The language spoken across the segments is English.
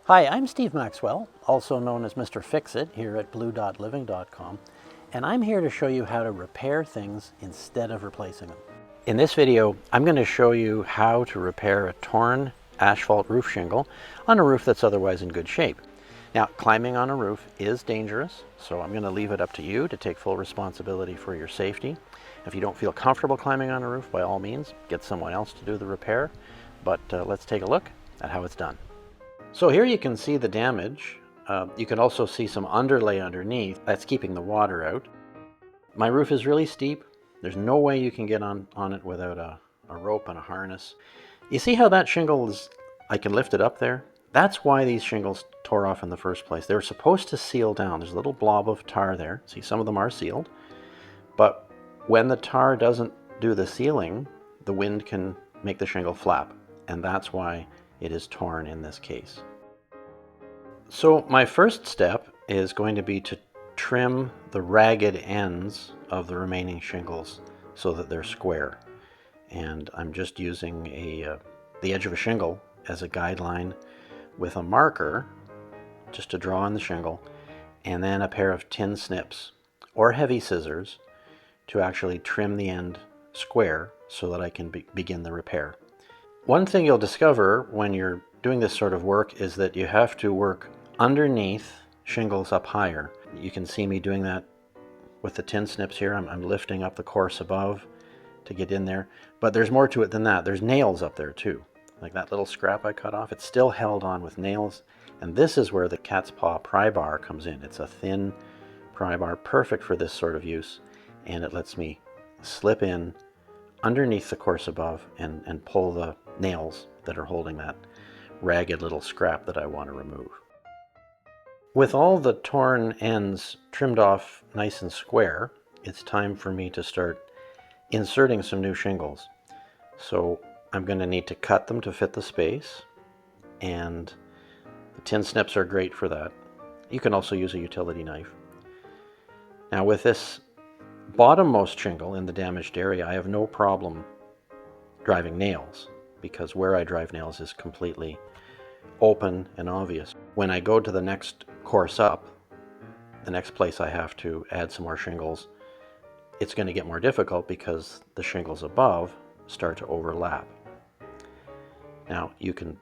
Hi, I'm Steve Maxwell, also known as Mr. Fix-It here at blue.living.com, and I'm here to show you how to repair things instead of replacing them. In this video, I'm going to show you how to repair a torn asphalt roof shingle on a roof that's otherwise in good shape. Now, climbing on a roof is dangerous, so I'm going to leave it up to you to take full responsibility for your safety. If you don't feel comfortable climbing on a roof, by all means, get someone else to do the repair, but let's take a look at how it's done. So here you can see the damage. You can also see some underlay underneath. That's keeping the water out. My roof is really steep. There's no way you can get on it without a rope and a harness. You see how that shingle is, I can lift it up there? That's why these shingles tore off in the first place. They were supposed to seal down. There's a little blob of tar there. See, some of them are sealed. But when the tar doesn't do the sealing, the wind can make the shingle flap. And that's why it is torn in this case. So my first step is going to be to trim the ragged ends of the remaining shingles so that they're square. And I'm just using the edge of a shingle as a guideline with a marker just to draw on the shingle, and then a pair of tin snips or heavy scissors to actually trim the end square so that I can begin the repair. One thing you'll discover when you're doing this sort of work is that you have to work underneath shingles up higher. You can see me doing that with the tin snips here. I'm lifting up the course above to get in there, but there's more to it than that. There's nails up there too. Like that little scrap I cut off, it's still held on with nails, and this is where the cat's paw pry bar comes in. It's a thin pry bar, perfect for this sort of use, and it lets me slip in underneath the course above and pull the nails that are holding that ragged little scrap that I want to remove. With all the torn ends trimmed off nice and square, it's time for me to start inserting some new shingles. So I'm going to need to cut them to fit the space, and the tin snips are great for that. You can also use a utility knife. Now with this bottommost shingle in the damaged area, I have no problem driving nails because where I drive nails is completely open and obvious. When I go to the next course up, the next place I have to add some more shingles, it's going to get more difficult because the shingles above start to overlap. Now you can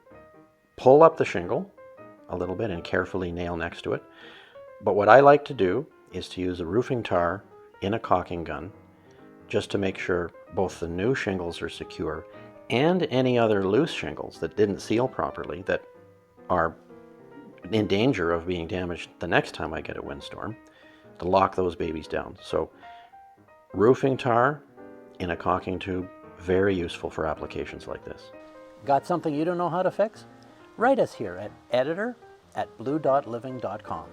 pull up the shingle a little bit and carefully nail next to it, but what I like to do is to use a roofing tar in a caulking gun just to make sure both the new shingles are secure and any other loose shingles that didn't seal properly that are in danger of being damaged the next time I get a windstorm, to lock those babies down. So roofing tar in a caulking tube, very useful for applications like this. Got something you don't know how to fix? Write us here at editor@blue.living.com.